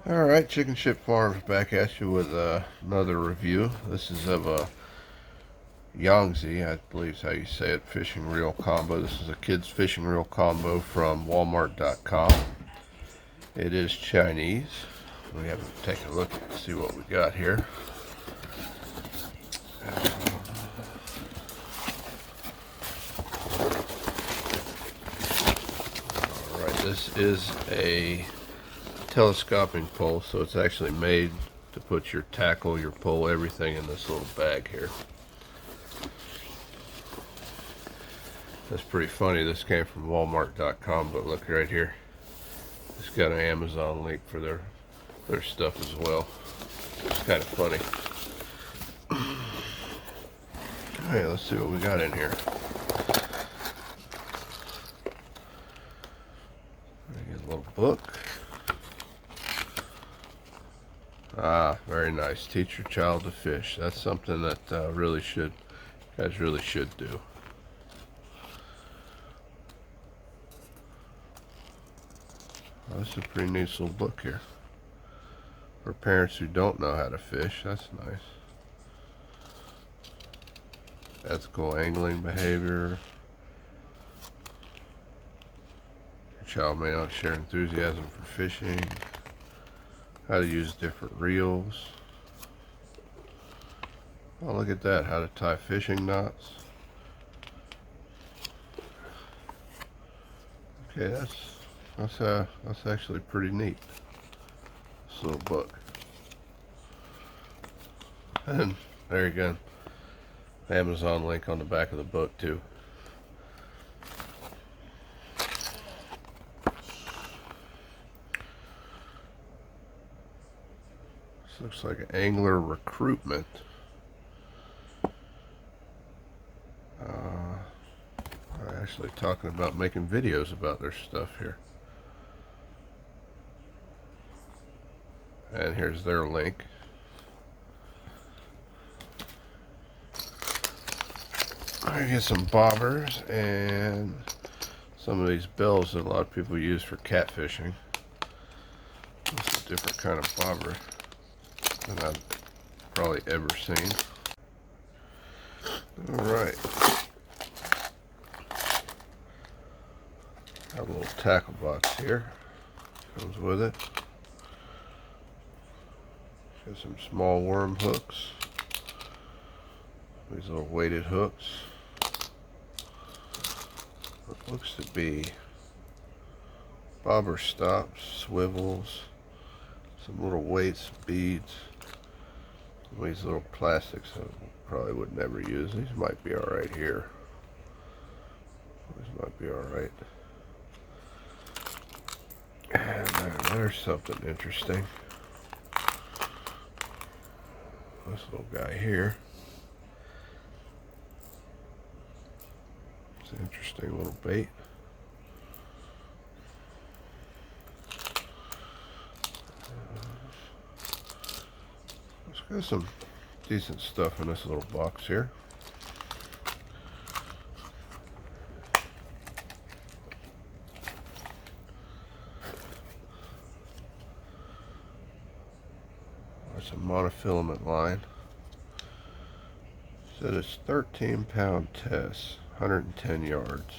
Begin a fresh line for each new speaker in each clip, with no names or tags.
Alright, Chicken Shit Farms back at you with another review. This is of a Yongzhi, I believe is how you say it, fishing reel combo. This is a kid's fishing reel combo from Walmart.com. It is Chinese. We have to take a look and see what we got here. Alright, this is a telescoping pole, so it's actually made to put your tackle, your pole, everything in this little bag here. That's pretty funny. This came from Walmart.com, but look right here. It's got an Amazon link for their stuff as well. It's kind of funny. Alright, let's see what we got in here. Get a little book. Very nice. Teach your child to fish. That's something that guys really should do. Well, that's a pretty neat little book here. For parents who don't know how to fish, that's nice. Ethical angling behavior. Your child may not share enthusiasm for fishing. How to use different reels. Oh, look at that. How to tie fishing knots. Okay, that's actually pretty neat. This little book. And there you go. Amazon link on the back of the book too. This looks like an angler recruitment. Actually talking about making videos about their stuff here. And here's their link. I get some bobbers and some of these bells that a lot of people use for catfishing. This is a different kind of bobber than I've probably ever seen. Alright. Got a little tackle box here. Comes with it. Got some small worm hooks. These little weighted hooks. What looks to be bobber stops, swivels, some little weights, beads. These little plastics I probably would never use. These might be alright here. These might be alright. And there's something interesting. This little guy here. It's an interesting little bait. Let's got some decent stuff in this little box here. It's a monofilament line. Said it's 13-pound test, 110 yards.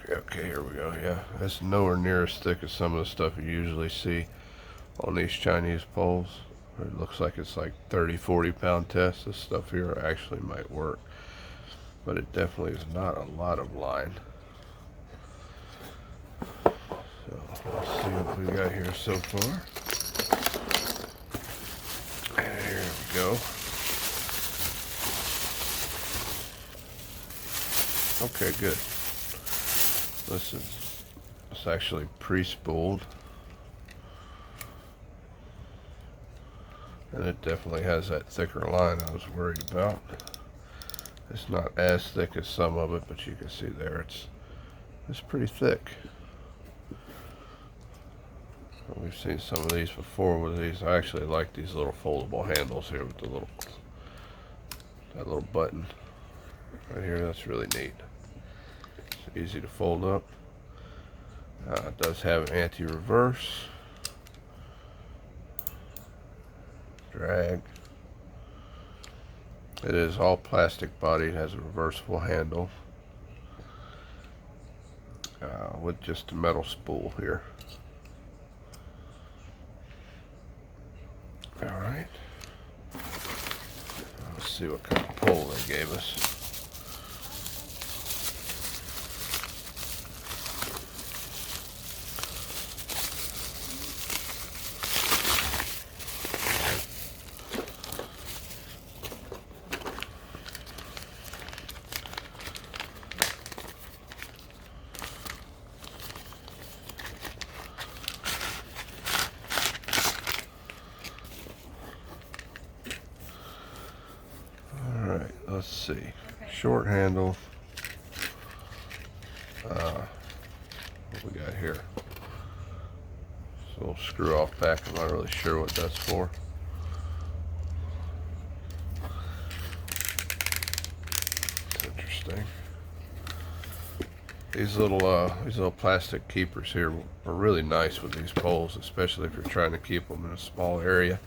Okay, here we go. Yeah, that's nowhere near as thick as some of the stuff you usually see on these Chinese poles. It looks like it's like 30-40 pound tests. This stuff here actually might work, but it definitely is not a lot of line. So let's see what we got here so far. Here we go. Okay, good. It's actually pre-spooled. And it definitely has that thicker line I was worried about. It's not as thick as some of it, but you can see there it's pretty thick. We've seen some of these before with these. I actually like these little foldable handles here with that little button right here. That's really neat. It's easy to fold up. It does have anti-reverse, drag. It is all plastic body. It has a reversible handle with just a metal spool here. Alright. Let's see what kind of pole they gave us. Let's see. Short handle. What we got here? This little screw off back. I'm not really sure what that's for. It's interesting. These little plastic keepers here are really nice with these poles, especially if you're trying to keep them in a small area,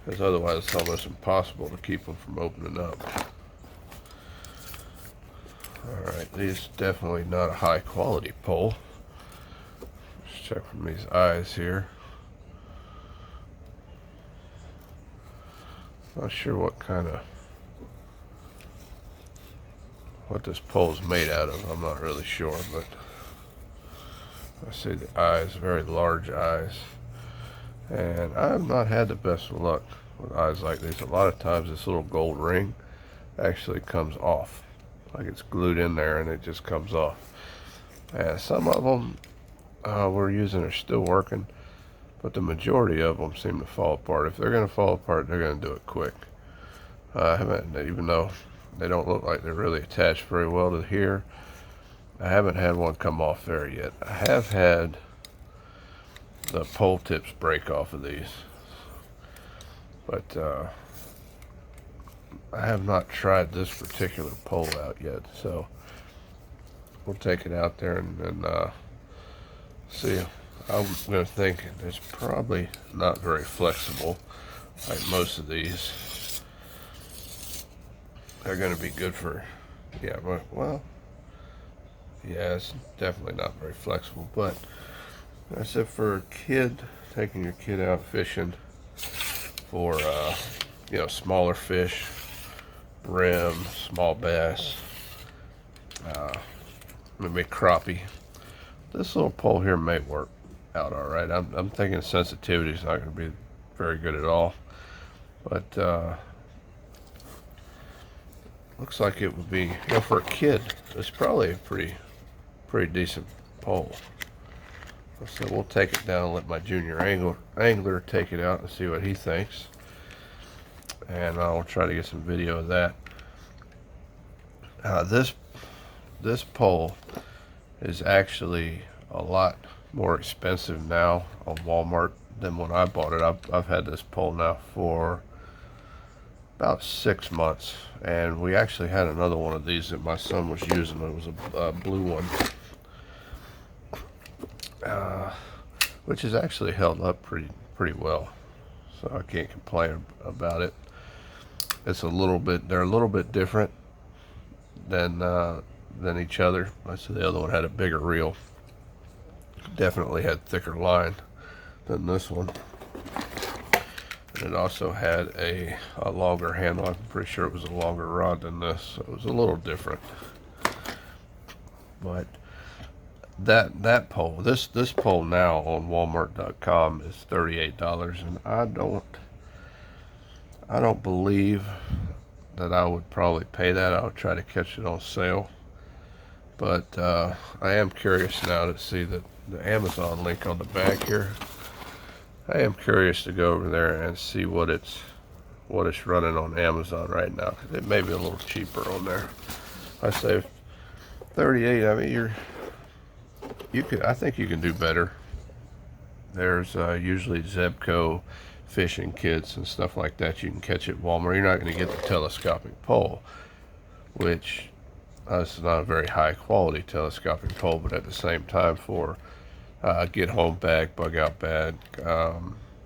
because otherwise it's almost impossible to keep them from opening up. Alright, these definitely not a high quality pole. Let's check from these eyes here. Not sure what this pole is made out of. I'm not really sure, but I see the eyes, very large eyes. And I have not had the best of luck with eyes like these. A lot of times this little gold ring actually comes off. Like it's glued in there and it just comes off. Some of them we're using are still working, but the majority of them seem to fall apart. If they're going to fall apart, they're going to do it quick. Even though they don't look like they're really attached very well to here, I haven't had one come off there yet. I have had the pole tips break off of these, but I have not tried this particular pole out yet, so we'll take it out there and see. I'm going to think it's probably not very flexible like most of these. They're going to be good for, yeah, well, yeah, it's definitely not very flexible, but I said for a kid, taking your kid out fishing for, smaller fish, brim, small bass, maybe crappie. This little pole here may work out all right. I'm thinking sensitivity is not going to be very good at all, but looks like it would be, for a kid, it's probably a pretty decent pole. So we'll take it down and let my junior angler take it out and see what he thinks. And I'll try to get some video of that. This pole is actually a lot more expensive now on Walmart than when I bought it. I've had this pole now for about 6 months, and we actually had another one of these that my son was using. It was a blue one, which has actually held up pretty well, so I can't complain about it. It's they're a little bit different than each other. I said the other one had a bigger reel, definitely had thicker line than this one. And it also had a longer handle. I'm pretty sure it was a longer rod than this, so it was a little different. But that pole, this pole now on Walmart.com is $38, and I don't believe that I would probably pay that. I would try to catch it on sale. But I am curious now to see the Amazon link on the back here. I am curious to go over there and see what it's running on Amazon right now. It may be a little cheaper on there. I say 38. I mean, I think you can do better. There's usually Zebco fishing kits and stuff like that you can catch at Walmart. You're not going to get the telescopic pole, which this is not a very high quality telescoping pole, but at the same time for get home bag, bug out bag,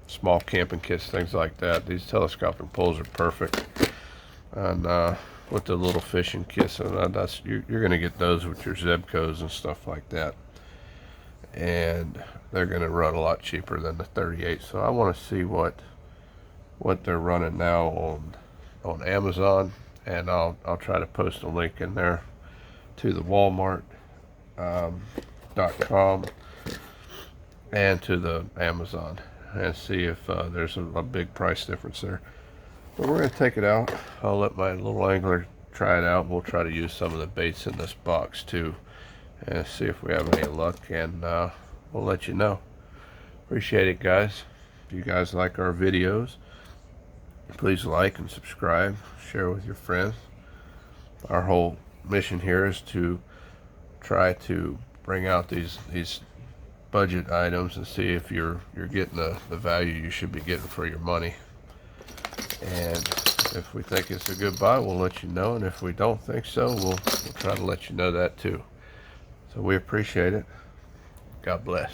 small camping kits, things like that. These telescoping poles are perfect. And with the little fishing kits, and you're going to get those with your Zebcos and stuff like that. And they're going to run a lot cheaper than the 38. So I want to see what they're running now on Amazon, and I'll try to post a link in there to the Walmart.com and to the Amazon, and see if there's a big price difference there. But we're going to take it out. I'll let my little angler try it out. We'll try to use some of the baits in this box too, and see if we have any luck, and we'll let you know. Appreciate it, guys. If you guys like our videos, please like and subscribe, share with your friends. Our whole mission here is to try to bring out these budget items and see if you're getting the value you should be getting for your money. And if we think it's a good buy, we'll let you know, and if we don't think so, we'll try to let you know that too. So we appreciate it. God bless.